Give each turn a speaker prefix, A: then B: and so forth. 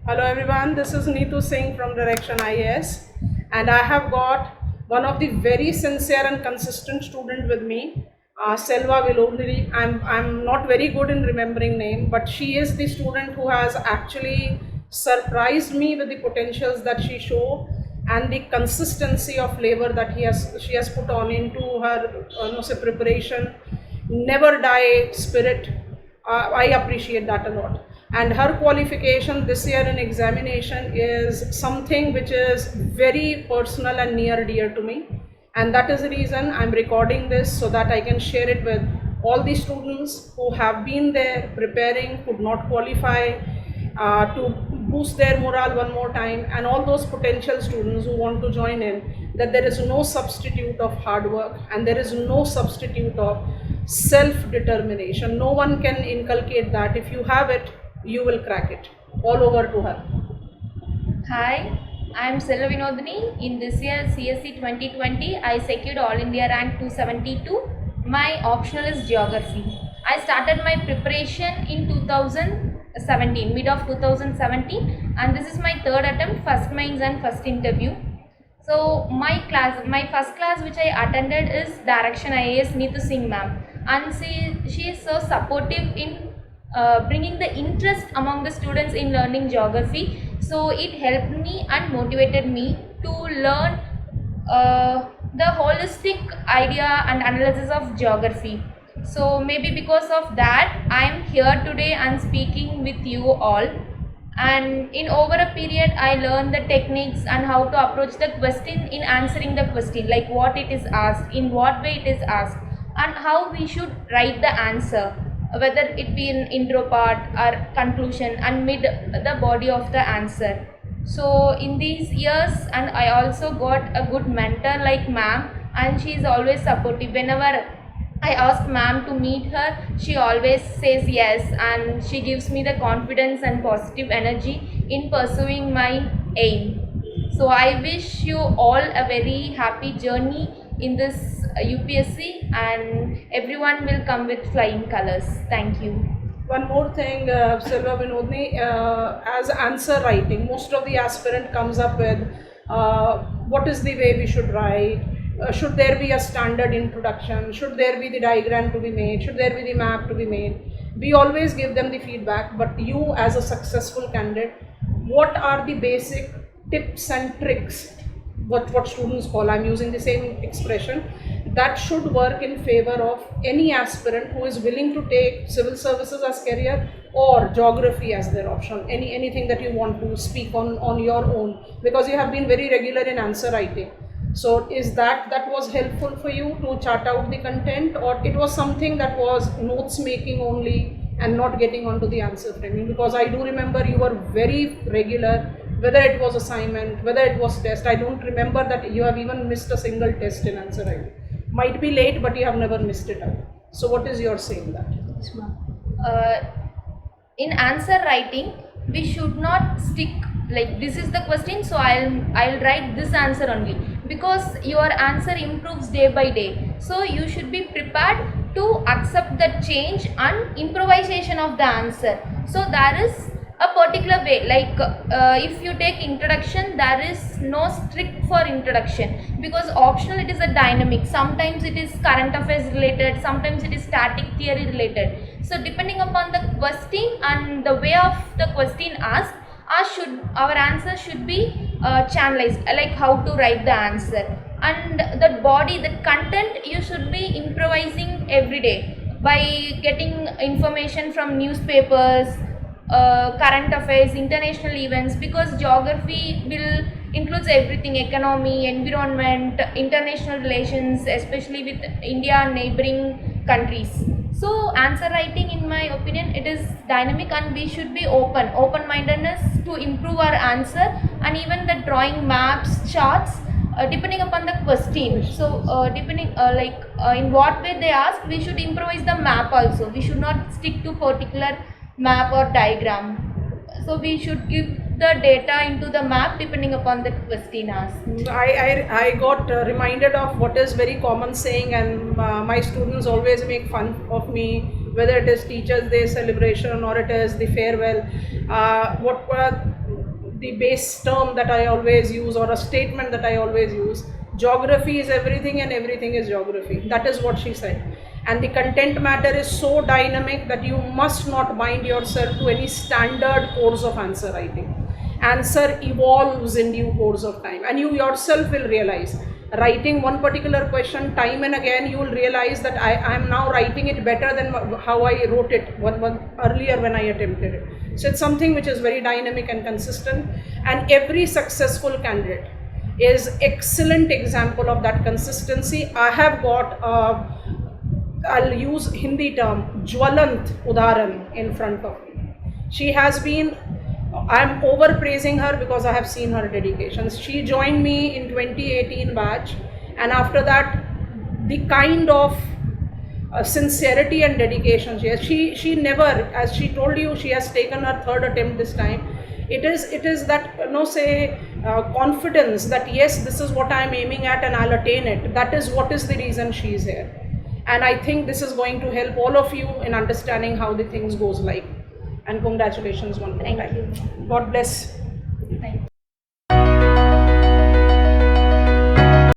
A: Hello everyone, this is Neetu Singh from Direction IAS, and I have got one of the very sincere and consistent student with me, Selva Vilodri. I'm not very good in remembering name, but she is the student who has actually surprised me with the potentials that she show and the consistency of labor that she has put on into her preparation, never die spirit. I appreciate that a lot. And her qualification this year in examination is something which is very personal and near dear to me. And that is the reason I'm recording this so that I can share it with all the students who have been there preparing, could not qualify, to boost their morale one more time, and all those potential students who want to join in, that there is no substitute of hard work and there is no substitute of self-determination. No one can inculcate that. If you have it, you will crack it. All over to her.
B: Hi, I am Selva Vinodini. In this year CSE 2020, I secured All India rank 272. My optional is geography. I started my preparation in 2017, mid of 2017, and this is my third attempt, first mains and first interview. So my first class which I attended is Direction IAS Neetu Singh ma'am, and she is so supportive in bringing the interest among the students in learning geography. So it helped me and motivated me to learn the holistic idea and analysis of geography. So maybe because of that I am here today and speaking with you all. And in over a period I learned the techniques and how to approach the question in answering the question, like what it is asked, in what way it is asked, and how we should write the answer, whether it be in intro part or conclusion and mid the body of the answer. So in these years, and I also got a good mentor like ma'am, and she is always supportive. Whenever I ask ma'am to meet her, she always says yes, and she gives me the confidence and positive energy in pursuing my aim. So I wish you all a very happy journey in this UPSC, and everyone will come with flying colors. Thank you.
A: One more thing, Selva Vinodni, as answer writing, most of the aspirant comes up with what is the way we should write, should there be a standard introduction, should there be the diagram to be made, should there be the map to be made. We always give them the feedback, but you as a successful candidate, what are the basic tips and tricks, what students call, I'm using the same expression, that should work in favor of any aspirant who is willing to take civil services as career or geography as their option? Anything that you want to speak on your own, because you have been very regular in answer writing. So is that was helpful for you to chart out the content, or it was something that was notes making only and not getting onto the answer framing? Because I do remember you were very regular, whether it was assignment, whether it was test. I don't remember that you have even missed a single test in answer writing. Might be late, but you have never missed it out. So what is your say in that?
B: Uh, in answer writing, we should not stick like this is the question, so I'll write this answer only, because your answer improves day by day. So you should be prepared to accept the change and improvisation of the answer. So there is a particular way, like if you take introduction, there is no strict for introduction, because optional it is a dynamic. Sometimes it is current affairs related, sometimes it is static theory related. So depending upon the question and the way of the question asked, our answer should be channelized, like how to write the answer. And the body, the content, you should be improvising every day by getting information from newspapers, current affairs, international events, because geography will includes everything: economy, environment, international relations, especially with India and neighboring countries. So answer writing, in my opinion, it is dynamic, and we should be open-mindedness to improve our answer, and even the drawing maps, charts, depending upon the question. So depending in what way they ask, we should improvise the map also. We should not stick to particular map or diagram. So we should give the data into the map depending upon the question asked.
A: I got reminded of what is very common saying, and my students always make fun of me, whether it is Teachers' Day celebration or it is the farewell. the base term that I always use, or a statement that I always use. Geography is everything and everything is geography. That is what she said. And the content matter is so dynamic that you must not bind yourself to any standard course of answer writing. Answer evolves in due course of time, and you yourself will realize, writing one particular question time and again, you will realize that I am now writing it better than how I wrote it earlier when I attempted it. So it's something which is very dynamic and consistent, and every successful candidate is excellent example of that consistency. I have got I'll use Hindi term, Jwalant Udaharan in front of me. She has been, I'm overpraising her because I have seen her dedications. She joined me in 2018 batch, and after that, the kind of sincerity and dedication she has. She never, as she told you, she has taken her third attempt this time. It is that confidence that yes, this is what I am aiming at and I'll attain it. That is what is the reason she is here, and I think this is going to help all of you in understanding how the things goes like. And congratulations one more time.
B: Thank you.
A: God bless.
B: Thank you.